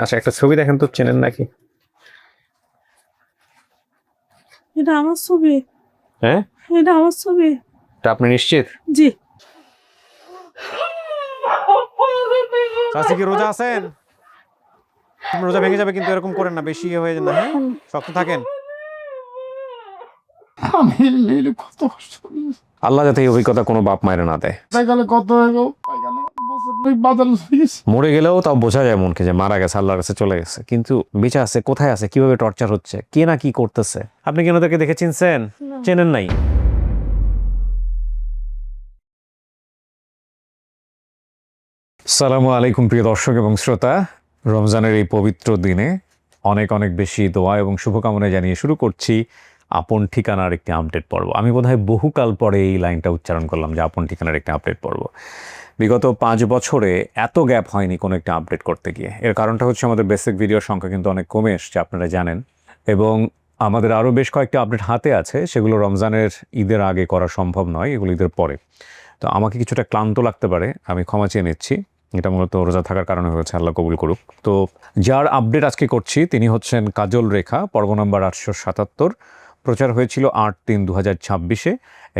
আচ্ছা, একটা ছবি দেখেন তো, চেনেন নাকি? এটা আমার ছবি। হ্যাঁ, এটা আমার ছবি। এটা আপনি নিশ্চিত? জি। চাচি কি রোজা আছেন? রোজা ভেঙে যাবে কিন্তু, এরকম করেন না, বেশি হয়ে যায় না। হ্যাঁ, শক্ত থাকেন। কত কষ্ট আল্লাহ যাতে এই অভিজ্ঞতা কোনো বাপ মায়ের না দেয়। কত মরে গেলেও তাও বোঝা যায় মনকে যে মারা গেছে, আল্লাহর কাছে চলে গেছে, কিন্তু বেঁচে আছে কোথায় আছে, কিভাবে টর্চার হচ্ছে, কে না কি করতেছে। আপনি কেন ওদেরকে দেখে চিনছেন? চেনেন নাই? আসসালামু আলাইকুম প্রিয় দর্শক এবং শ্রোতা। রমজানের এই পবিত্র দিনে অনেক অনেক বেশি দোয়া এবং শুভকামনা জানিয়ে শুরু করছি আপন ঠিকানার একটি আপডেট পর্ব। আমি বোধহয় বহুকাল পরে এই লাইনটা উচ্চারণ করলাম যে আপন ঠিকানার একটি আপডেট পর্ব। বিগত 5 বছরে এত গ্যাপ হয়নি কোনো একটা আপডেট করতে গিয়ে। এর কারণটা হচ্ছে আমাদের বেসিক ভিডিওর সংখ্যা কিন্তু অনেক কমে এসছে, আপনারা জানেন, এবং আমাদের আরও বেশ কয়েকটা আপডেট হাতে আছে, সেগুলো রমজানের ঈদের আগে করা সম্ভব নয়, এগুলো ঈদের পরে। তো আমাকে কিছুটা ক্লান্ত লাগতে পারে, আমি ক্ষমা চেয়ে নিচ্ছি। এটা মূলত রোজা থাকার কারণে হয়েছে, আল্লাহ কবুল করুক। তো যার আপডেট আজকে করছি তিনি হচ্ছেন কাজল রেখা, পর্ব নম্বর 877। প্রচার হয়েছিল 8/3/2026-এ,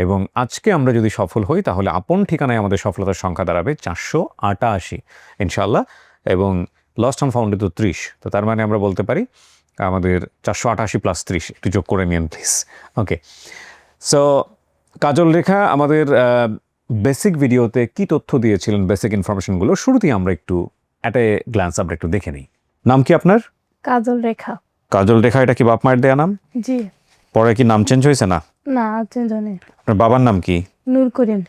এবং আজকে আমরা যদি সফল হই তাহলে আপন ঠিকানায় আমাদের সফলতার সংখ্যা দাঁড়াবে 488 ইনশাআল্লাহ, এবং লস্ট অ্যান্ড ফাউন্ডে তো 30। তো তার মানে আমরা বলতে পারি আমাদের 488 + 30, একটু যোগ করে নিন প্লিজ। ওকে, সো কাজল রেখা আমাদের বেসিক ভিডিওতে কি তথ্য দিয়েছিলেন, বেসিক ইনফরমেশনগুলো শুরুতেই আমরা একটু অ্যাট এ গ্ল্যান্স আমরা একটু দেখে নিই। নাম কি আপনার? কাজল রেখা। কাজল রেখা, এটা কি বাপ মায়ের দেয়া নাম? জি। পরে কি নাম চেঞ্জ হয়েছে? না, না, চেঞ্জ হয়নি। আপনার বাবার নাম কি? নূর করিম।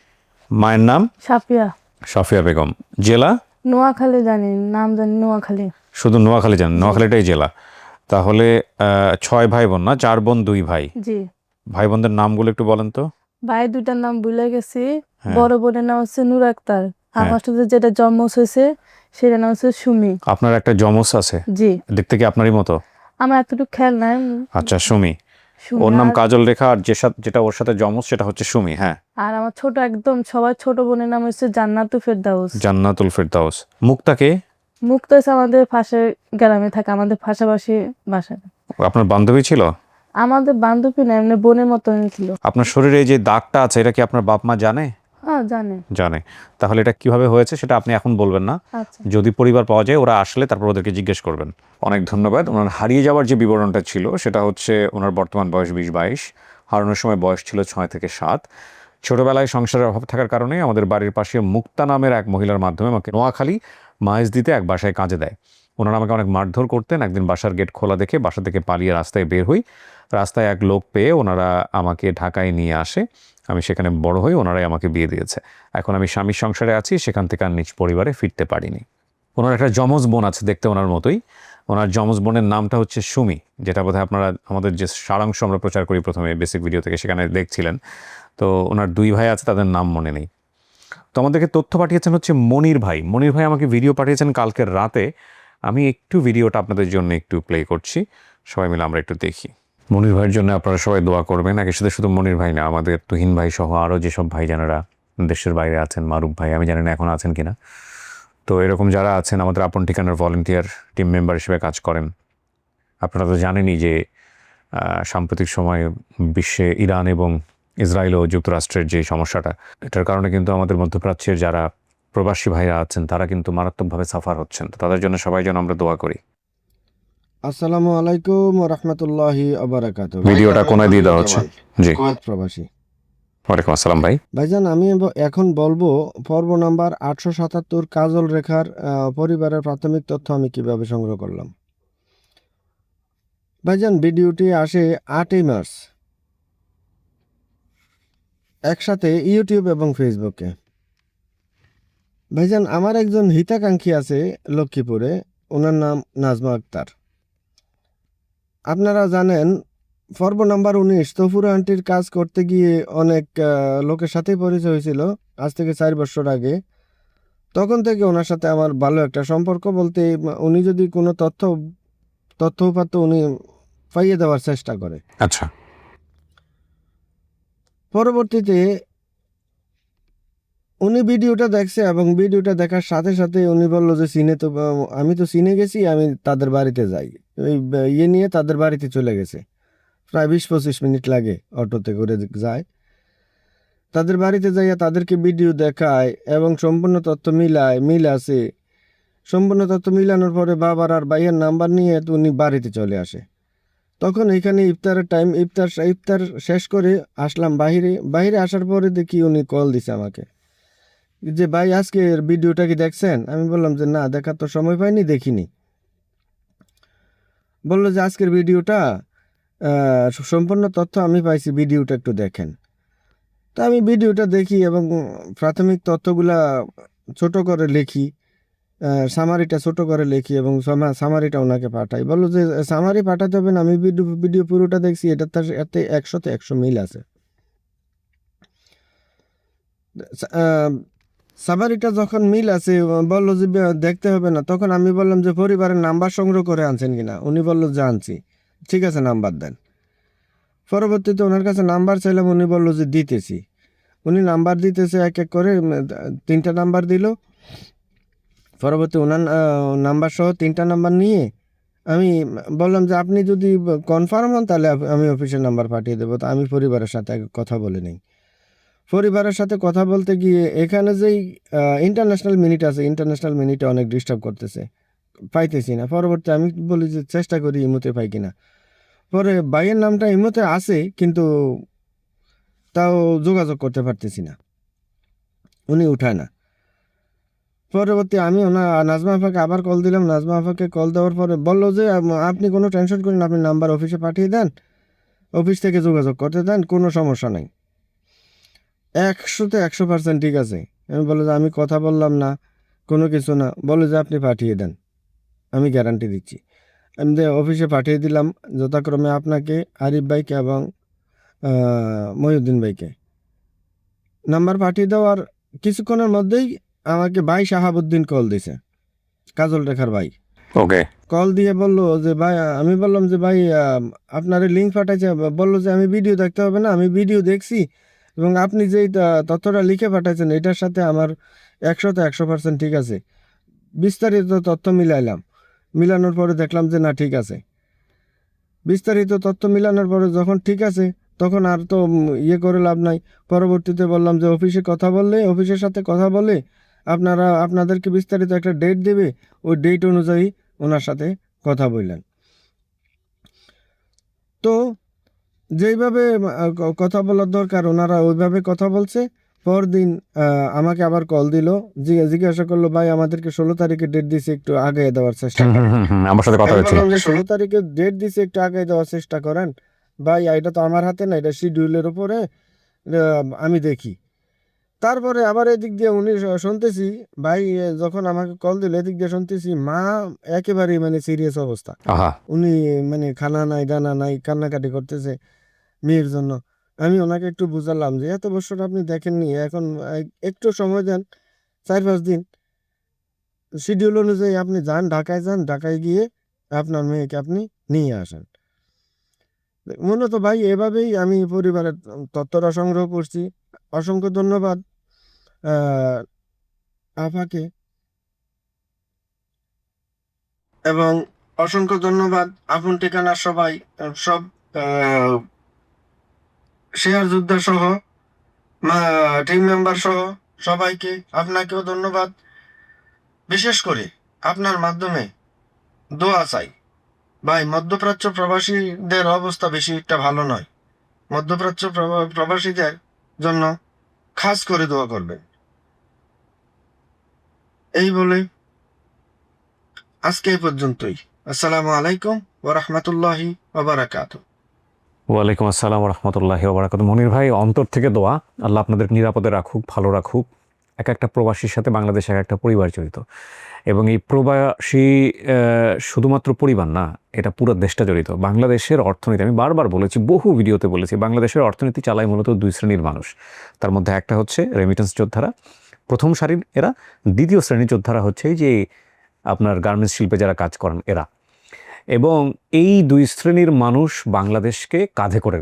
মায়ের নাম? সাফিয়া। সাফিয়া বেগম। জেলা? নোয়াখালী জানি, নাম জানি নোয়াখালী। শুধু নোয়াখালী জানেন? নোয়াখালীটাই জেলা। তাহলে 6 ভাই বোন না, 4 বোন 2 ভাই। জি। ভাই বোনদের নামগুলো একটু বলেন তো। ভাই দুটার নাম ভুলে গেছি। হ্যাঁ। বড় বোনের নাম হচ্ছে নূর আক্তার। আর হ্যাঁ। ফার্স্টে যেটা জন্ম হয়েছে সেটার নাম হচ্ছে সুমি। আপনার একটা যমজ আছে? জি। দেখতে কি আপনারই মতো? আমার এতটুকু খেয়াল নাই। আচ্ছা, সুমি। সুমি। ওর নাম আর- কাজল রেখা, আর যেটা ওর সাথে যমজ সেটা হচ্ছে সুমি। হ্যাঁ। আর আমার ছোট একদম সবার ছোট বোনের নাম হচ্ছে জান্নাতুল ফেরদাউস। জান্নাতুল ফেরদাউস। মুক্তাকে? মুক্তা হচ্ছে আমাদের পাশের গ্রামে থাকে, আমাদের পাশাপাশি বাসায়। আপনার বান্ধবী ছিল? আমাদের বান্ধবী না, এমনি বোনের মতো ছিল। আপনার শরীরে এই যে দাগটা আছে, এটা কি আপনার বাপ মা জানে? হ্যাঁ, জানে। জানে। তাহলে এটা কিভাবে হয়েছে সেটা আপনি এখন বলবেন না। আচ্ছা। যদি পরিবার পাওয়া যায়, ওরা আসলে তারপর ওদেরকে জিজ্ঞেস করবেন। অনেক ধন্যবাদ। ওনার হারিয়ে যাওয়ার যে বিবরণটা ছিল সেটা হচ্ছে ওনার বর্তমান বয়স 20-22, হারানোর সময় বয়স ছিল 6 থেকে 7। ছোটবেলায় সংসারের অভাব থাকার কারণে আমাদের বাড়ির পাশে মুক্তা নামের এক মহিলার মাধ্যমে আমাকে নোয়াখালী মাইজ দিতে এক বাসায় কাজে দেয়। ওনারা আমাকে অনেক মারধর করতেন। একদিন বাসার গেট খোলা দেখে বাসা থেকে পালিয়ে রাস্তায় বের হই। রাস্তায় এক লোক পেয়ে ওনারা আমাকে ঢাকায় নিয়ে আসে। আমি সেখানে বড় হই, ওনারাই আমাকে বিয়ে দিয়েছে। এখন আমি স্বামীর সংসারে আছি, সেখান থেকে আর নিজ পরিবারে ফিরতে পারিনি। ওনার একটা যমজ বোন আছে, দেখতে ওনার মতোই। ওনার যমজ বোনের নামটা হচ্ছে সুমি, যেটা বোধহয় আপনারা আমাদের যে সারাংশ আমরা প্রচার করি প্রথমে বেসিক ভিডিও থেকে, সেখানে দেখছিলেন। তো ওনার 2 ভাই আছে, তাদের নাম মনে নেই। তো আমাদেরকে তথ্য পাঠিয়েছেন হচ্ছে মনির ভাই। মনির ভাই আমাকে ভিডিও পাঠিয়েছেন কালকের রাতে। আমি একটু ভিডিওটা আপনাদের জন্য একটু প্লে করছি, সবাই মিলে আমরা একটু দেখি। মনির ভাইয়ের জন্য আপনারা সবাই দোয়া করবেন। একই সাথে শুধু মনির ভাই না, আমাদের তুহিন ভাই সহ আরও যেসব ভাই যারা দেশের বাইরে আছেন, মারুফ ভাই, আমি জানি না এখন আছেন কিনা। তো এরকম যারা আছেন আমাদের আপন ঠিকানার ভলেন্টিয়ার টিম মেম্বার হিসেবে কাজ করেন। আপনারা তো জানেনই যে সাম্প্রতিক সময়ে বিশ্বে ইরান এবং ইসরায়েল ও যুক্তরাষ্ট্রের যে সমস্যাটা, এটার কারণে কিন্তু আমাদের মধ্যপ্রাচ্যের যারা প্রবাসী ভাইরা আছেন তারা কিন্তু মারাত্মকভাবে সাফার হচ্ছেন। তো তাদের জন্য সবাই যেন আমরা দোয়া করি। আসসালামু আলাইকুম ওয়া রাহমাতুল্লাহি ওয়া বারাকাতুহু। ভিডিওটা কোনায় দিয়ে দেওয়া হচ্ছে। জি, কুয়েত প্রবাসী। ওয়ালাইকুম আসসালাম ভাই। ভাইজান, আমি এখন বলবো পর্ব নাম্বার 877 কাজল রেখার পরিবারের প্রাথমিক তথ্য আমি কিভাবে সংগ্রহ করলাম। ভাইজান, ভিডিওটি আসে 8ই মার্চ, একসাথে ইউটিউব এবং ফেসবুকে। ভাইজান, আমার একজন হিতাকাঙ্ক্ষী আছে লক্ষ্মীপুরে, ওনার নাম নাজমা আক্তার। আপনারা জানেন পর্ব নাম্বার 19 তফুরা আন্টির কাজ করতে গিয়ে অনেক লোকের সাথে পরিচয় হয়েছিল, আজ থেকে 4 বছর আগে। তখন থেকে ওনার সাথে আমার ভালো একটা সম্পর্ক, বলতে উনি যদি কোনো তথ্য উপাত্ত উনি পাইয়ে দেওয়ার চেষ্টা করে। উনি ভিডিওটা দেখছে এবং ভিডিওটা দেখার সাথে সাথে উনি বলল যে সিনে তো আমি তো সিনে গেছি, আমি তাদের বাড়িতে যাই। ওই ইয়ে নিয়ে তাদের বাড়িতে চলে গেছে। প্রায় 20-25 মিনিট লাগে, অটোতে করে যায়। তাদের বাড়িতে যাইয়া তাদেরকে ভিডিও দেখায় এবং সম্পূর্ণ তথ্য মিল আছে। সম্পূর্ণ তথ্য মিলানোর পরে বাবার আর ভাইয়ের নাম্বার নিয়ে তো উনি বাড়িতে চলে আসে। তখন এখানে ইফতারের টাইম, ইফতার শেষ করে আসলাম বাইরে আসার পরে দেখি উনি কল দিছে আমাকে যে ভাই আজকের ভিডিওটা কি দেখছেন? আমি বললাম যে না, দেখার তো সময় পাইনি, দেখিনি। বললো যে আজকের ভিডিওটা সম্পূর্ণ তথ্য আমি পাইছি, ভিডিওটা একটু দেখেন। তা আমি ভিডিওটা দেখি এবং প্রাথমিক তথ্যগুলা ছোট করে লিখি, সামারিটা ছোট করে লিখি এবং সামারিটা ওনাকে পাঠাই। বললো যে সামারি পাঠাতে হবে না, আমি ভিডিও পুরোটা দেখছি, এটা তার এতে 100-তে 100 মিল আছে। সামারিটা যখন মিল আছে বললো যে দেখতে হবে না, তখন আমি বললাম যে পরিবারের নাম্বার সংগ্রহ করে আনছেন কিনা? উনি বললো যে আনছি। ঠিক আছে, নাম্বার দেন। পরবর্তীতে ওনার কাছে নাম্বার চাইলাম, উনি বললো যে দিতেছি। উনি নাম্বার দিতেছে এক এক করে, 3টা নাম্বার দিল। পরবর্তী ওনার নাম্বার সহ 3টা নাম্বার নিয়ে আমি বললাম যে আপনি যদি কনফার্ম হন তাহলে আমি অফিসের নাম্বার পাঠিয়ে দেবো। তা আমি পরিবারের সাথে আগে কথা বলে নিই। পরিবারের সাথে কথা বলতে গিয়ে এখানে যেই ইন্টারন্যাশনাল মিনিট আছে, ইন্টারন্যাশনাল মিনিটে অনেক ডিস্টার্ব করতেছে, পাইতেছি না। পরবর্তী আমি বলি যে চেষ্টা করি ইমোতে পাই কিনা। পরে ভাইয়ের নামটা ইমোতে আছে কিন্তু তাও যোগাযোগ করতে পারতেছি না, উনি উঠায় না। পরবর্তী আমি নাজমা আপাকে আবার কল দিলাম। নাজমা আপাকে কল দেওয়ার পরে বললো যে আপনি কোনো টেনশন করেন, আপনি নাম্বার অফিসে পাঠিয়ে দেন, অফিস থেকে যোগাযোগ করতে দেন, কোনো সমস্যা নেই। 100-তে 100% ঠিক আছে। আমি বললো যে আমি কথা বললাম না, কোনো কিছু না, বলো যে আপনি পাঠিয়ে দেন, আমি গ্যারান্টি দিচ্ছি। আমি অফিসে পাঠিয়ে দিলাম যথাক্রমে আপনাকে, আরিফ ভাইকে এবং মহিউদ্দিন ভাইকে। নাম্বার পাঠিয়ে দেওয়ার কিছুক্ষণের মধ্যেই আমাকে ভাই শাহাবুদ্দিন কল দিছে, কাজল রেখার ভাই। ওকে। কল দিয়ে বলল যে ভাই, আমি বললাম যে ভাই আপনার লিঙ্ক পাঠাইছে। বললো যে আমি ভিডিও দেখতে হবে না, আমি ভিডিও দেখছি এবং আপনি যেই তথ্যটা লিখে পাঠাইছেন এটার সাথে আমার 100-তে 100% ঠিক আছে। বিস্তারিত তথ্য মিলানোর পরে দেখলাম যে না, ঠিক আছে। বিস্তারিত তথ্য মিলানোর পরে যখন ঠিক আছে, তখন আর তো ইয়ে করে লাভ নাই। পরবর্তীতে বললাম যে অফিসের সাথে কথা বলে আপনাদেরকে বিস্তারিত একটা ডেট দেবে, ওই ডেট অনুযায়ী ওনার সাথে কথা বললেন। তো যেইভাবে কথা বলার দরকার ওনারা ওইভাবে কথা বলছে। পরদিন আমাকে আবার কল দিল, জিজ্ঞাসা করলো ভাই আমাদেরকে 16 তারিখে ডেট দিছে, একটু আগে দেওয়ার চেষ্টা করেন। আমার সাথে কথা আমি হয়েছিল। বললাম যে 16 তারিখে ডেট দিছে, একটু আগে দেওয়ার চেষ্টা করেন ভাই, এটা তো আমার হাতে না, এটা শিডিউলের উপরে, আমি দেখি। তারপরে আবার এদিক দিয়ে উনি শুনতেছি ভাই যখন আমাকে কল দিল, এদিক দিয়ে শুনতেছি মা একেবারেই মানে সিরিয়াস অবস্থা। আহা। উনি মানে খানা নাই দানা নাই, কান্নাকাটি করতেছে মেয়ের জন্য। আমি ওনাকে একটু বুঝালাম যে এত বছর আপনি দেখেননি, এখন একটু সময় দেন, 4-5 দিন শিডিউল অনুযায়ী আপনি যান, ঢাকায় গিয়ে আপনার মেয়েকে আপনি নিয়ে আসেন। মূলত ভাই এভাবেই আমি পরিবারের তথ্যটা সংগ্রহ করছি। অসংখ্য ধন্যবাদ আপাকে এবং অসংখ্য ধন্যবাদ আপন ঠিকানার সবাই, সব শেয়ার যোদ্ধা সহ টিম মেম্বার সহ সবাইকে। আপনাকেও ধন্যবাদ। বিশেষ করে আপনার মাধ্যমে দোয়া চাই ভাই, মধ্যপ্রাচ্য প্রবাসীদের অবস্থা বেশি একটা ভালো নয়। মধ্যপ্রাচ্য প্রবাসীদের জন্য খাস করে দোয়া করবেন। এই বলে আজকে এই পর্যন্তই। আসসালামু আলাইকুম ওয়া রাহমাতুল্লাহি ওয়া বারাকাতুহু। ওয়ালাইকুম আসসালাম রহমতুল্লাহি ওবারাকাতু। মনির ভাই, অন্তর থেকে দোয়া, আল্লাহ আপনাদের নিরাপদে রাখুক, ভালো রাখুক। এক একটা প্রবাসীর সাথে বাংলাদেশে এক একটা পরিবার জড়িত, এবং এই প্রবাসী শুধুমাত্র পরিবার না, এটা পুরো দেশটা জড়িত। বাংলাদেশের অর্থনীতি, আমি বারবার বলেছি, বহু ভিডিওতে বলেছি, বাংলাদেশের অর্থনীতি চালায় মূলত 2 শ্রেণীর মানুষ। তার মধ্যে একটা হচ্ছে রেমিটেন্স যোদ্ধারা, প্রথম সারির এরা। দ্বিতীয় শ্রেণীর যোদ্ধারা হচ্ছে এই যে আপনার গার্মেন্টস শিল্পে যারা কাজ করেন এরা। এবং এই 2 শ্রেণীর মানুষ বাংলাদেশকে কাঁধে করে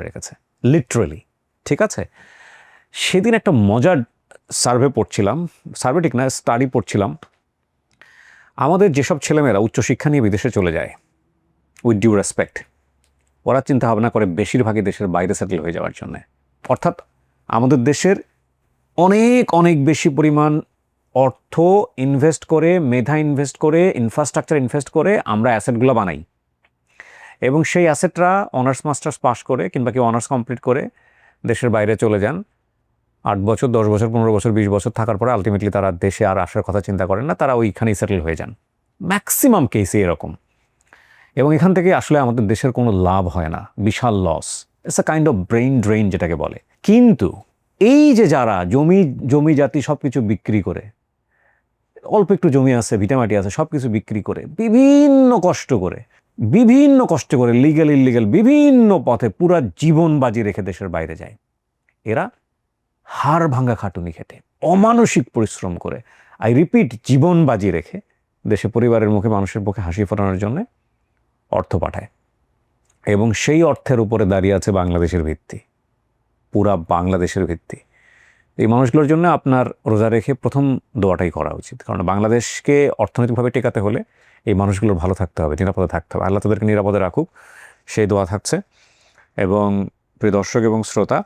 রেখেছে লিটারেলি। ঠিক আছে, সেদিন একটা মজার সার্ভে পড়ছিলাম, সার্ভে ঠিক না, স্টাডি পড়ছিলাম। আমাদের যেসব ছেলেমেয়েরা উচ্চশিক্ষা নিয়ে বিদেশে চলে যায়, উইথ ডিউ রেসপেক্ট, ওরা চিন্তা ভাবনা করে বেশিরভাগই দেশের বাইরে সেটেল হয়ে যাওয়ার জন্য। অর্থাৎ আমাদের দেশের অনেক অনেক বেশি পরিমাণ অর্থ ইনভেস্ট করে, মেধা ইনভেস্ট করে, ইনফ্রাস্ট্রাকচার ইনভেস্ট করে আমরা অ্যাসেটগুলো বানাই, এবং সেই অ্যাসেটরা অনার্স মাস্টার্স পাস করে কিংবা কেউ অনার্স কমপ্লিট করে দেশের বাইরে চলে যান। 8 বছর, 10 বছর, 15 বছর, 20 বছর থাকার পরে আলটিমেটলি তারা দেশে আর আসার কথা চিন্তা করেন না, তারা ওইখানেই সেটেল হয়ে যান। ম্যাক্সিমাম কেসে এরকম। এবং এখান থেকে আসলে আমাদের দেশের কোনো লাভ হয় না, বিশাল loss. It's a kind of brain drain যেটাকে বলে। কিন্তু এই যে যারা জমি জাতি সব কিছু বিক্রি করে, অল্প একটু জমি আছে, ভিটামাটি আছে, সব কিছু বিক্রি করে বিভিন্ন কষ্ট করে লিগ্যাল ইলিগ্যাল বিভিন্ন পথে পুরা জীবন বাজি রেখে দেশের বাইরে যায়, এরা হাড় ভাঙা খাটুনি খেটে অমানসিক পরিশ্রম করে, আই রিপিট, জীবন বাজি রেখে দেশে পরিবারের মুখে, মানুষের মুখে হাসি ফোটানোর জন্য অর্থ পাঠায়। এবং সেই অর্থের উপরে দাঁড়িয়ে আছে বাংলাদেশের ভিত্তি, পুরা বাংলাদেশের ভিত্তি। এই মানুষগুলোর জন্য আপনার রোজা রেখে প্রথম দোয়াটাই করা উচিত, কারণ বাংলাদেশকে অর্থনৈতিকভাবে টেকাতে হলে এই মানুষগুলোর ভালো থাকতে হবে, নিরাপদে থাকতে হবে। আল্লাহ তাদেরকে নিরাপদে রাখুক, সেই দোয়া থাকছে। এবং প্রিয় দর্শক এবং শ্রোতা,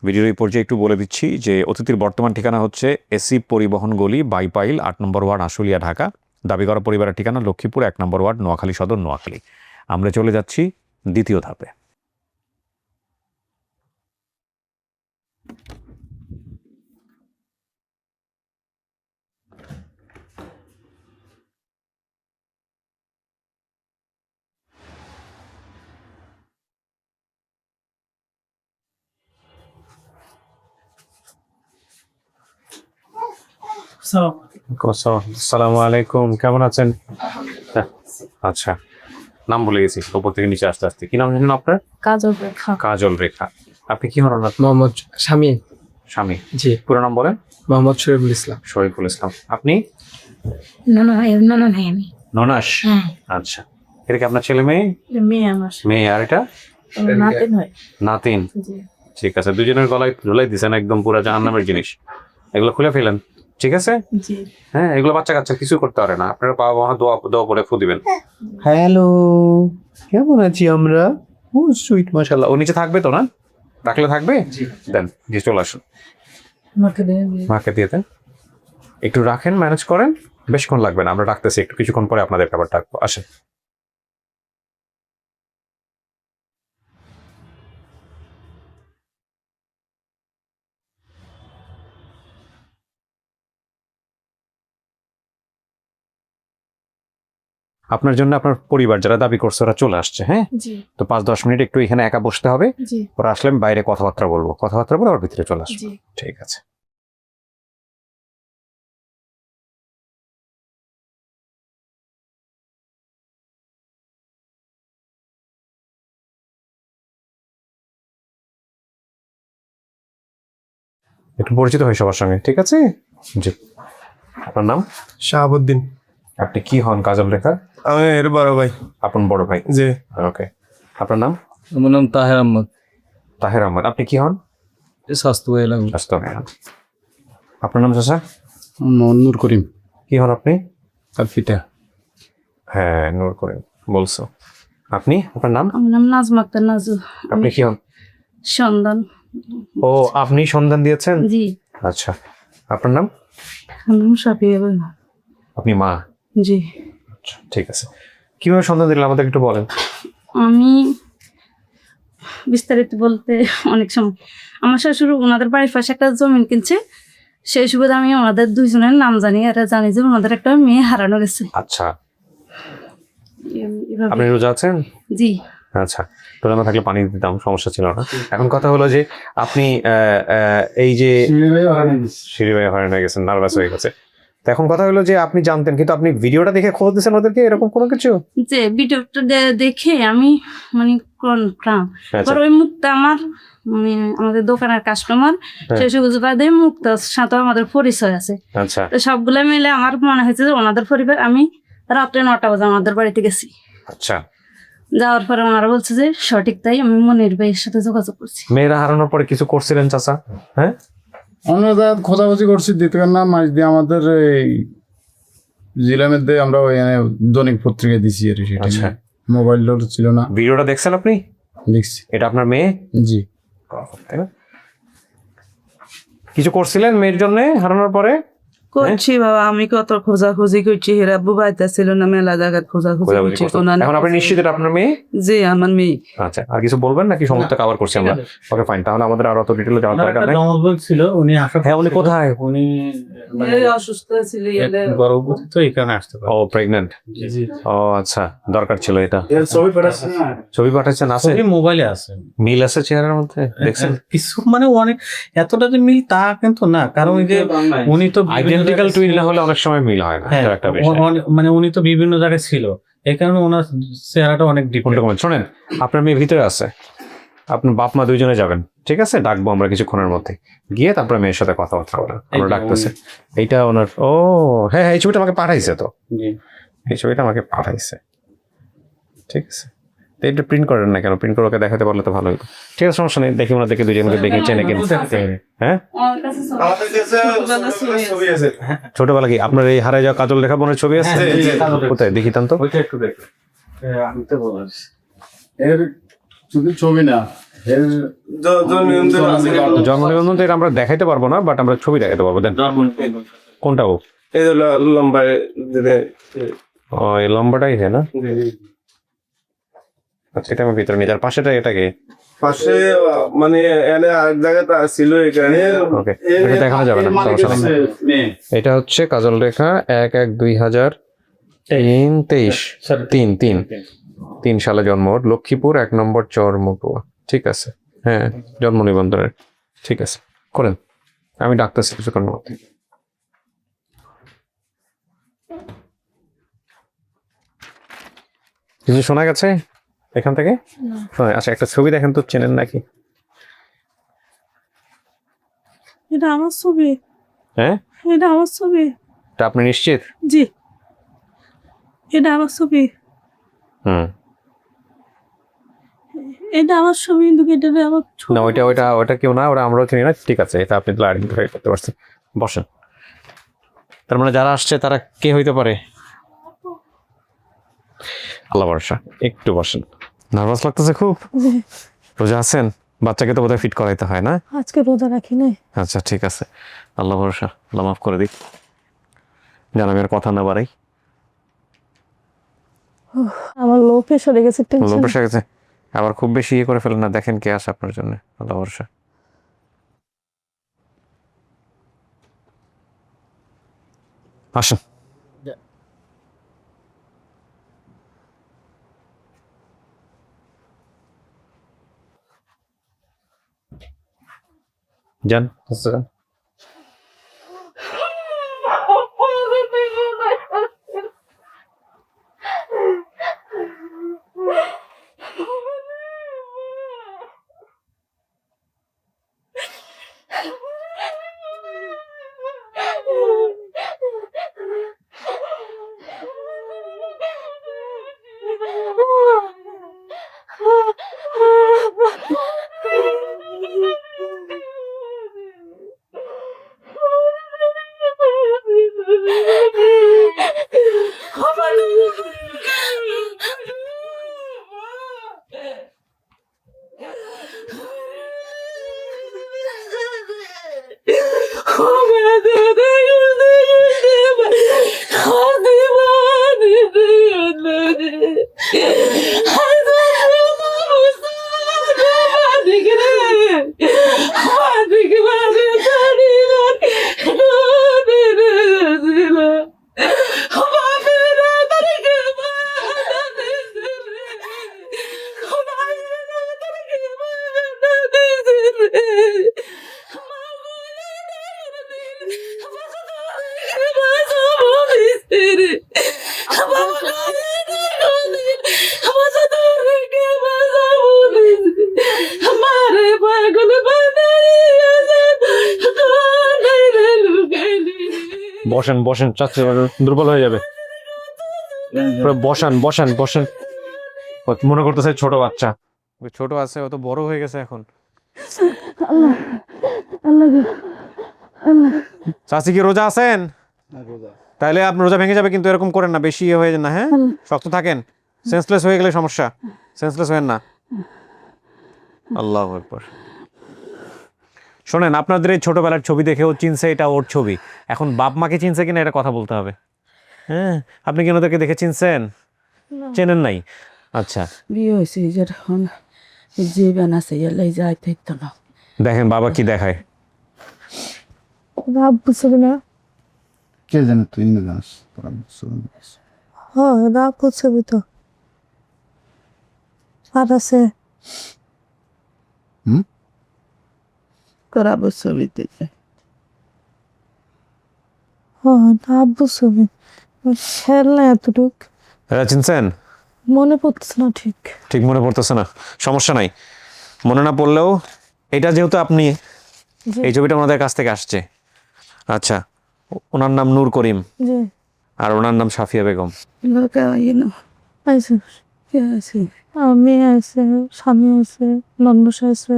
ভিডিওর এই পর্যায়ে একটু বলে দিচ্ছি যে অতিথির বর্তমান ঠিকানা হচ্ছে এসি পরিবহন গলি, বাইপাইল, 8 নম্বর ওয়ার্ড, আশুলিয়া, ঢাকা। দাবি করা পরিবারের ঠিকানা লক্ষ্মীপুর 1 নম্বর ওয়ার্ড, নোয়াখালী সদর, নোয়াখালী। আমরা চলে যাচ্ছি দ্বিতীয় ধাপে। আসসালামু আলাইকুম, কেমন আছেন? আচ্ছা, নাম ভুলে গেছি, উপর থেকে নিচে আস্তে আস্তে। কি নাম জানেন আপনার? কাজল রেখা। কাজল রেখা। আপনি কি হন? মোহাম্মদ শামীম। স্বামী। জি। পুরো নাম বলেন? মোহাম্মদ শরীফুল ইসলাম। শরীফুল ইসলাম। আপনি? ননদ ভাই আমি। ননাস। হ্যাঁ। আচ্ছা, এটা কি আপনার ছেলে মেয়ে? মেয়ে আমার, মেয়ে। আর এটা নাতিন হয়। নাতিন। জি। ঠিক আছে, দুজনের গলায় ঝুলাই দিছেন একদম পুরো জাহান্নামের জিনিস। এগুলো খুলে ফেলেন, ঠিক আছে? জি। হ্যাঁ, এগুলো বাচ্চা কাচ্চা কিছু করতে পারে না। আপনারা বাবা মা দোয়া দোয়া করে ফু দিবেন। হ্যালো, কেমন আছি আমরা? ও সুইট, মাশাআল্লাহ। ও নিচে থাকবে তো না? রাখলে থাকবে? জি। দেন, জি, চলে আসুন। মাকে দিয়ে দিই। মাকে দিয়ে দেন, একটু রাখেন, ম্যানেজ করেন। বেশিক্ষণ লাগবে না, আমরা রাখতেছি, একটু কিছুক্ষণ পরে আপনাদের খাবার ডাকবো। আসেন। আপনার জন্য আপনার পরিবার যারা দাবি করছে ওরা চলে আসছে। হ্যাঁ, জি। তো 5-10 মিনিট একটু এখানে একা বসতে হবে। জি। ওরা আসলে আমি বাইরে কথাবার্তা বলবো, কথাবার্তা বলে ওর ভিতরে চলে আসবো। জি। ঠিক আছে। একটু পরিচিত হই সবার সঙ্গে, ঠিক আছে? জি। আপনার নাম? শাহাবুদ্দিন। আপনি কি হন কাজল রেখা? আমি এর বড় ভাই। আপন বড় ভাই। জি। ওকে। আপনার নাম? আমার নাম তাহের আহমদ। তাহের আহমদ। আপনি কি হন? স্বাস্থ্য এলাকা। স্বাস্থ্য। আপনার নাম চাচা? নূর করিম। কি হন আপনি? আলফিটা। হ্যাঁ, নূর করিম বলছো। আপনি? আপনার নাম? আমার নাম নাজমা আক্তার নাজু। আপনি কি হন? সন্ধান। ও, আপনি সন্ধান দিয়েছেন? জি। আচ্ছা, আপনার নাম? আমার নাম সাফিয়া বেগম। আপনি মা? জি। আচ্ছা, ঠিক আছে। কিভাবে সন্ধান দিলেন আমাদের একটু বলেন। আমি বিস্তারিত বলতে অনেক সময় আমার শ্বশুর ওনাদের বাড়ির পাশে একটা জমিন কিনছে, সেই সুবাদে আমি ওনাদের দুইজনের নাম জানি, এটা জানি যে ওনাদের একটা মেয়ে হারানো গেছে। আচ্ছা, এভাবে। আপনি রোজা আছেন? জি। আচ্ছা, রোজা না থাকলে পানি দিতাম, সমস্যা ছিল না। এখন কথা হলো যে আপনি এই যে সিঁড়ি ভাই হয়রান হয়ে গেছেন, নার্ভাস হয়ে গেছে। তো এখন কথা হলো যে আপনি জানতেন, কিন্তু আপনি ভিডিওটা দেখে খোঁজ দিয়েছেন ওদেরকে, এরকম কোনো কিছু? যে ভিডিওটা দেখে আমি মানে কনফার্ম, আচ্ছা। ওই মুক্তা আমার মানে আমাদের দোকানের কাস্টমার, সেই সুবাদে মুক্তার সাথে আমাদের পরিচয় আছে। আচ্ছা, তো সবগুলো মিলে আমার মনে হয়েছে যে ওনাদের পরিবার। আমি রাত্রে 9টা বাজে আমাদের বাড়িতে গেছি। আচ্ছা। যাওয়ার পরে ওনারা বলছে যে সঠিক, তাই আমি মনির ভাইয়ের সাথে যোগাযোগ করছি। মেয়েরা হারানোর পরে কিছু করছিলেন চাচা? হ্যাঁ, আমরা যা খোঁজাখুঁজি করছি দিতে না মাস দিয়ে আমাদের এই জেলার মধ্যে আমরা ওইখানে দৈনিক পত্রিকায় দিছি আর কি সেটা আচ্ছা। মোবাইল ছিল না, ভিডিওটা দেখছেন আপনি? দেখছি। এটা আপনার মেয়ে, জি তাই না? কিছু করছিলেন মেয়ের জন্য হারানোর পরে? করছি বাবা, আমি কত খোঁজাখুঁজি করছি, হেরাব্বু বাড়িতে ছিল না, মেলা জায়গায় খোঁজাখুঁজি খোঁজাখুঁজি করছি। করছেন। কোনো না- এখন আপনি নিশ্চিত এটা আপনার মেয়ে? জি আমার মেয়ে। আচ্ছা, আর কিছু বলবেন নাকি সমস্ত কভার করছি আমরা? ওকে ফাইন, তাহলে আমাদের আরো অত ডিটেইলে যাওয়ার দরকার নেই। ছিল উনি আসা, হ্যাঁ, উনি কোথায়? উনি এই অসুস্থ ছিল গর্ভবতী তো এই কারণে আসতে পারে। ও প্রেগন্যান্ট। জি ও আচ্ছা, দরকার ছিল এটা। ছবি পাঠাচ্ছি না, ছবি পাঠাচ্ছেন? আছে, ছবি মোবাইলে আছে। মিল আছে চেহারার মধ্যে, দেখছেন? কিছু মানে অনেক এতটা যে মিল তা কিন্তু না, কারণ ওই যে উনি তো বিভিন্ন আইডেন্টিক্যাল জায়গায় টুইন ছিল। না হলে অনেক সময় মিল হয় না, হ্যাঁ, এটা একটা বিষয়। মানে উনি তো বিভিন্ন জায়গায় ছিল, এই কারণে ওনার চেহারাটা অনেক ডিফারেন্ট। কোনটা কমেন্ট শোনেন, আপনার মেয়ে ভিতরে আছে, আপনার বাপ মা দুইজনে যাবেন, ঠিক আছে? ডাকবো আমরা কিছুক্ষণের মধ্যে, গিয়ে তারপরে মেয়ের সাথে কথাবার্তা বলেন, আমরা ডাকতেছি। এইটা ওনার, ও হ্যাঁ হ্যাঁ, এই ছবিটা আমাকে পাঠাইছে তো, এই ছবিটা আমাকে পাঠাইছে, ঠিক আছে? তো এটা প্রিন্ট করেন না কেন? প্রিন্ট করে ওকে দেখাতে পারলে তো ভালো হতো। ঠিক আছে, সমস্যা নেই, দেখি ওনাদেরকে দুজনকে দেখে চেনে কিনা। হ্যাঁ, ছোটবেলা কি আপনার এই হারায় যাওয়া কাজল রেখা বোনের ছবি আছে? কোথায় দেখিতাম তো। ওইটা একটু দেখো, আনতে বলেছি। এর শুধু ছবি না, এর জন্ম নিবন্ধন তো এটা আমরা দেখাইতে পারবো না, বাট আমরা ছবি দেখাতে পারবো। দেন কোনটা? ও এই লম্বা ও, এই লম্বাটাই হ্যাঁ না? আচ্ছা, এটা আমার ভিতরে নিয়ে যার পাশেটা, এটাকে পাশে মানে এনে আরেক জায়গায় ছিল এখানে। ওকে, এটা দেখানো যাবে না, সমস্যা নেই। এটা হচ্ছে কাজল রেখা 1/1/2023 সালে জন্ম, ওর লক্ষ্মীপুর 1 নম্বর চর মকুয়া। ঠিক আছে, হ্যাঁ, জন্ম নিবন্ধনের। ঠিক আছে, করেন, আমি ডাকতেছি কিছুক্ষণ মধ্যে। কিছু শোনা গেছে এখান থেকে? আচ্ছা, একটা ছবি দেখেন তো, চেনেন নাকি? এটা আমার ছবি, হ্যাঁ, এটা আমার ছবি। এটা আপনি নিশ্চিত? জি, এটা আমার ছবি, হুম, এটা আমার ছবি, কিন্তু এটা আমার ছবি। না, ওইটা কেউ না, ওরা আমরাও চিনি না। ঠিক আছে, এটা আপনি তো আইডেন্টিফাই করতে পারছেন। বসেন। তার মানে যারা আসছে তারা কে হইতে পারে? আল্লাহ ভরসা। একটু বসেন। নার্ভাস লাগতেছে খুব? রোজা আছেন? বাচ্চাকে তো বোধহয় ফিট করাইতে হয় না? আজকে রোজা রাখি নাই। আচ্ছা, ঠিক আছে, আল্লাহ ভরসা, আল্লাহ মাফ করে দিক। জান, আমি আর কথা না বাড়াই। আমার লো প্রেশার হয়ে গেছে, লো প্রেশার গেছে, আবার খুব বেশি ইয়ে করে ফেলেন না। দেখেন কে আসে আপনার জন্য, আল্লাহ ভরসা। আসেন। যান, যান। বসেন, বসেন, চাচ্ছি দুর্বল হয়ে যাবে। বসান, বসান, বসেন। মনে করতেছে ছোট বাচ্চা, ছোট আছে, ও তো বড় হয়ে গেছে এখন। আল্লাহ, আল্লাহ গো, চাচি কি রোজা আছেন? তাহলে আপনার রোজা ভেঙে যাবে, কিন্তু এরকম করেন না, বেশি ইয়ে হয়ে যান না, হ্যাঁ শক্ত থাকেন, সেন্সলেস হয়ে গেলে সমস্যা, সেন্সলেস হয়েন না। আল্লাহু আকবার। শোনেন, আপনাদের এই ছোটবেলার ছবি দেখে ও চিনছে এটা ওর ছবি, এখন বাপ মাকে চিনছে কিনা এটা কথা বলতে হবে। হ্যাঁ, আপনি কি ওদেরকে দেখে চিনছেন? চেনেন নাই? আচ্ছা, বিয়ে হয়েছে যখন জীবন আছে এলাই যাই থাকতো না। দেখেন বাবা কি দেখায়। আব্বু ছবি না? কে জানে, তুই না জানিস তোরা বুঝছিস। হ্যাঁ আব্বু ছবি তো আর আছে। তোরা ছবিতে হ্যাঁ আব্বু ছবি, খেয়াল নাই এতটুক, এরা চিনছেন? মনে পড়তেছে না ঠিক। ঠিক মনে পড়তেছে না, সমস্যা নাই, মনে না পড়লেও এটা যেহেতু আপনি, এই ছবিটা ওনাদের কাছ থেকে আসছে। আচ্ছা, ওনার নাম নূর করিম জি আর ওনার নাম সাফিয়া বেগম। লোকে আছে, কে আছে মেয়ে আছে, স্বামী আছে, নন্নস আছে।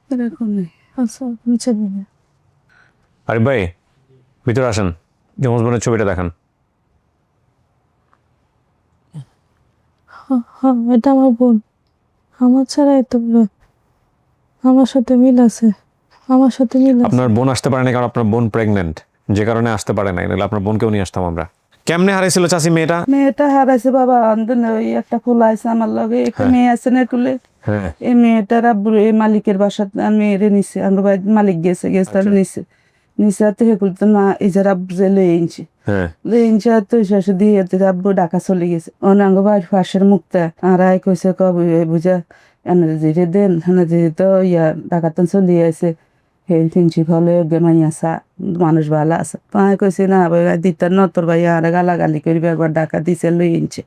এরকম নেই। আচ্ছা নিচে দিবে। আরে ভাই, ভিতরে আসেন, যমজ বোনের ছবিটা দেখান। হ্যাঁ এটা আমার বোন, আমার ছাড়া এত বড়, আমার সাথে মিল আছে, আমার সাথে মিল আছে। আপনার বোন আসতে পারে না কারণ আপনার বোন প্রেগনেন্ট, যে কারণে আসতে পারে নাই, নাহলে আপনার বোনকেও নিয়ে আসতাম আমরা। কেমনে হারাইছিল চাচি মেয়েটা? মেয়েটা হারাইছে বাবা, আন্দোলন ওই একটা ফুলা আছে আমার লগে, একটা মেয়ে আছে না কুলে। হ্যাঁ, এই মেয়েটার আব্বুর এই মালিকের বাসাত মেয়েরে নিছে, আমরা বাড়ির মালিক গেছে গেস্তারে নিছে, নিছে তো হেকুল তো না এই যে আব্বু যে লয়ে আনছে, হ্যাঁ, লয়ে আনছে তো শেষে দিয়ে আব্বু ঢাকা চলে গেছে। অনাঙ্গ বাড়ির পাশের মুক্তা আর আয় কইছে কব বুঝা এনে যে দেন হানা যে তো ইয়া ঢাকাতন চলে আছে, হে তিনছি ফলে মাইয়া আসা মানুষ ভালো আছে। পায় কইছে না দিতার নতর ভাই আর গালাগালি করবে, একবার ঢাকা দিছে লই আনছে,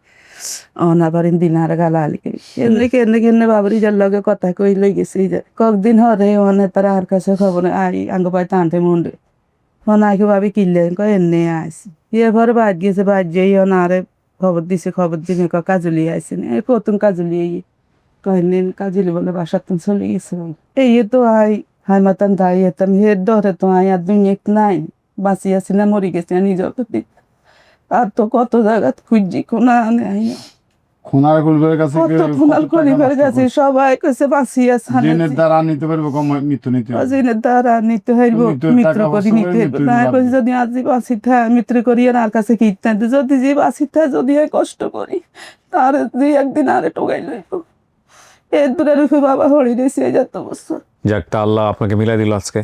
আবার দিন আর গালাগালি করি এমনি কেনে কেনে বাবরি যার লগে কথা কই লই গেছে। কয়েকদিন হরে অনে তারা আর কাছে খবর আই আঙ্গ পাই টানতে মুন্ডে অনাকে ভাবি কিনলে কয় এনে আইসি এরপরে বাদ গেছে, বাদ যেই অনারে খবর দিছে, খবর দিনে কাজুলি আইসেন এই প্রথম কাজুলি কয়েকদিন কাজুলি বলে বাসার তো চলে গেছে। এই তো আই হাই মাতান দাই এতাম হে ডরে তো আই আর দুই এক নাই, বাঁচি আছি না মরি গেছি নিজের প্রতি। আর তো কত জায়গা খুঁজি কোনা আই খুনার গরিবের কাছে কত খুনাল করিবার গেছে, সবাই কইছে বাঁচি আছে জেনের দ্বারা নিতে পারবো, কম মৃত্যু নিতে হবে। অজিনের দ্বারা নিতে হইব, মিত্র করি নিতে হইব না। কইছে যদি আজি বাঁচি থাক মিত্র করি আর কাছে কি ইত্যাদি, যদি যে বাঁচি থাক যদি হয় কষ্ট করি তার যে একদিন আরে টোকাই লইব। এর দূরে রূপে বাবা হরি দিয়েছে এই যত বছর। যাক, তা আল্লাহ আপনাকে মিলাই দিল আজকে।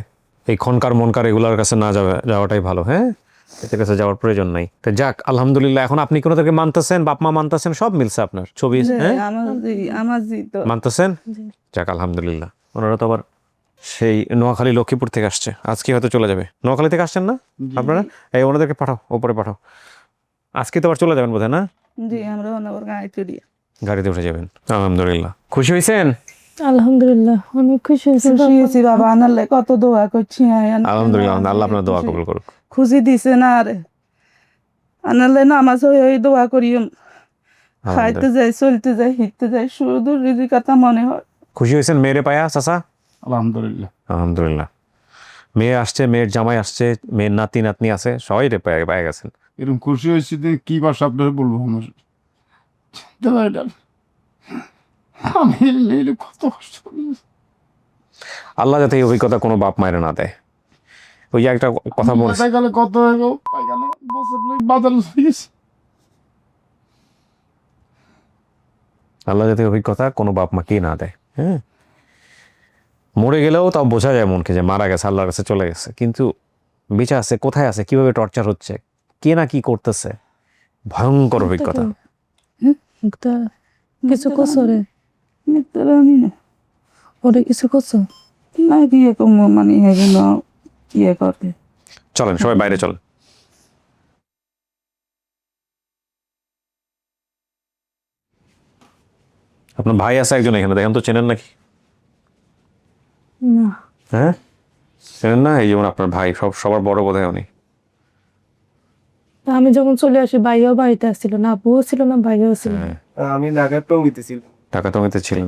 এই ক্ষণকার মনকার এগুলার কাছে না যাওয়াটাই ভালো। হ্যাঁ, এদের কাছে যাওয়ার প্রয়োজন নাই। তো যাক, আলহামদুলিল্লাহ, এখন আপনি কোনোদেরকে মানতেছেন, বাপ মা মানতেছেন, সব মিলছে আপনার ছবি, হ্যাঁ আমার জি তো মানতেছেন। যাক আলহামদুলিল্লাহ। ওনারা তো আবার সেই নোয়াখালী লক্ষ্মীপুর থেকে আসছে, আজকে হয়তো চলে যাবে। নোয়াখালী থেকে আসছেন না আপনারা? এই ওনাদেরকে পাঠাও, ওপরে পাঠাও, আজকে তো আবার চলে যাবেন বোধহয় না? জি আমরা অনাবার গায়ে চড়িয়া গাড়িতে উঠে যাবেন। আলহামদুলিল্লাহ, খুশি হয়েছেন? আলহামদুলিল্লাহ অনেক খুশি হয়েছি। খুশি হয়েছি বাবা, আনালে কত দোয়া করছি। আলহামদুলিল্লাহ, আল্লাহ আপনার দোয়া কবুল করুক। খুশি দিছে না আরে, আনালে নামাজ ওই দোয়া করি, খাইতে যাই চলতে যাই হিটতে যাই, শুধু রিজি কথা মনে হয়। খুশি হয়েছেন মেয়েরে পায়া চাচা? আলহামদুলিল্লাহ, আলহামদুলিল্লাহ, মেয়ে আসছে, মেয়ের জামাই আসছে, মেয়ের নাতি নাতনি আছে, সবাই রে পায়ে গেছেন। এরকম খুশি হয়েছি যে কি ভাষা আপনার বলবো আমার। আমি মেয়ের কত কষ্ট করেছি। আল্লাহ যাতে এই অভিজ্ঞতা কোনো বাপ মায়ের না দেয়। ওই যে একটা কথা বলছে, গেলে কত হয়ে গেল, বাজার গেছি। আল্লাহ যাতে অভিজ্ঞতা কোনো বাপ মাকেই না দেয়। হ্যাঁ, মরে গেলেও তাও বোঝা যায় মনকে যে মারা গেছে, আল্লাহর কাছে চলে গেছে, কিন্তু বেঁচে আছে, কোথায় আছে, কিভাবে টর্চার হচ্ছে, কে না কি করতেছে, ভয়ঙ্কর অভিজ্ঞতা। কিছু করছো রে? আমি না ওরে কিছু করছো? না বিয়ে কম মানে এগুলো ইয়ে করে। চলেন সবাই বাইরে চলেন। আপনার ভাই আছে একজন এখানে, দেখেন তো চেনেন নাকি? না হ্যাঁ, চেনেন না? এই যেমন আপনার ভাই, সবার বড় বোধহয় উনি। আমি যখন চলে আসি ভাইও বাড়িতে আসছিল না, আব্বুও ছিল না, ভাইও ছিল না। আমি ঢাকায় টঙ্গিতে ছিলাম। টাকা টমেতে ছিলেন।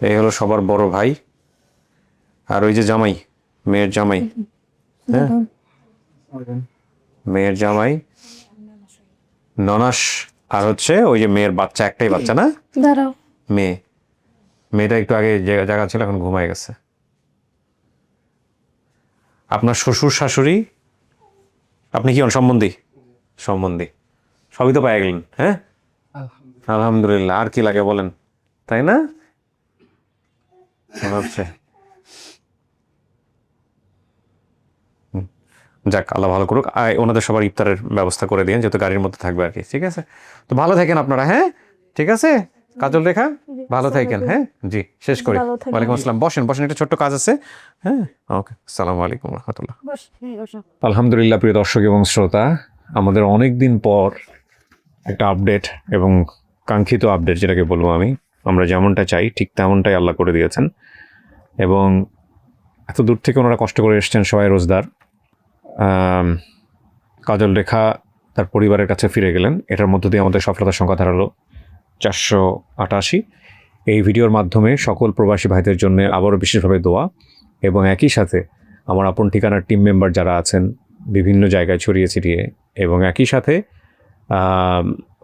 এই হলো সবার বড় ভাই, আর ওই যে জামাই, মেয়ের জামাই, হ্যাঁ মেয়ের জামাই ননাস, আর হচ্ছে ওই যে মেয়ের বাচ্চা, একটাই বাচ্চা না দাঁড়াও। মেয়েটা একটু আগে যে জায়গা ছিল এখন ঘুমায় গেছে। আপনার শ্বশুর শাশুড়ি, আপনি কি হন সম্বন্ধী? সম্বন্ধী, সবই তো পাই গেলেন। হ্যাঁ আলহামদুলিল্লাহ, আর কি লাগে বলেন, তাই না? মনে হচ্ছে যাক, আল্লাহ ভালো করুক। ওনাদের সবার ইফতারের ব্যবস্থা করে দিন, যেহেতু গাড়ির মধ্যে থাকবে আর কি। ঠিক আছে, তো ভালো থাকেন আপনারা। হ্যাঁ ঠিক আছে কাজল রেখা, ভালো থাকেন। হ্যাঁ জি, শেষ করি। ওয়ালাইকুম আসসালাম, বসেন বসেন, একটা ছোট্ট কাজ আছে। হ্যাঁ ওকে, আসসালামু আলাইকুম রহমতুল্লাহ। আলহামদুলিল্লাহ, প্রিয় দর্শক এবং শ্রোতা, আমাদের অনেক দিন পর একটা আপডেট এবং কাঙ্ক্ষিত আপডেট যেটাকে বলবো আমি, আমরা যেমনটা চাই ঠিক তেমনটাই আল্লাহ করে দিয়েছেন। এবং এত দূর থেকে ওনারা কষ্ট করে এসছেন, সবাই রোজদার। কাজল রেখা তার পরিবারের কাছে ফিরে গেলেন। এটার মধ্য দিয়ে আমাদের সফলতার সংখ্যা দাঁড়ালো 488। এই ভিডিওর মাধ্যমে সকল প্রবাসী ভাইদের জন্য আবারও বিশেষভাবে দোয়া, এবং একই সাথে আমার আপন ঠিকানার টিম মেম্বার যারা আছেন বিভিন্ন জায়গায় ছড়িয়ে ছিটিয়ে, এবং একই সাথে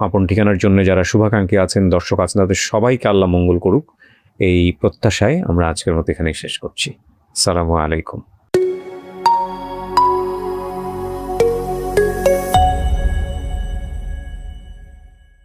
আপন ঠিকানার জন্য যারা শুভাকাঙ্ক্ষী আছেন, দর্শক আছেন, তাদের সবাইকে আল্লাহ মঙ্গল করুক, এই প্রত্যাশায় আমরা আজকের মতো এখানেই শেষ করছি। আসসালামু আলাইকুম।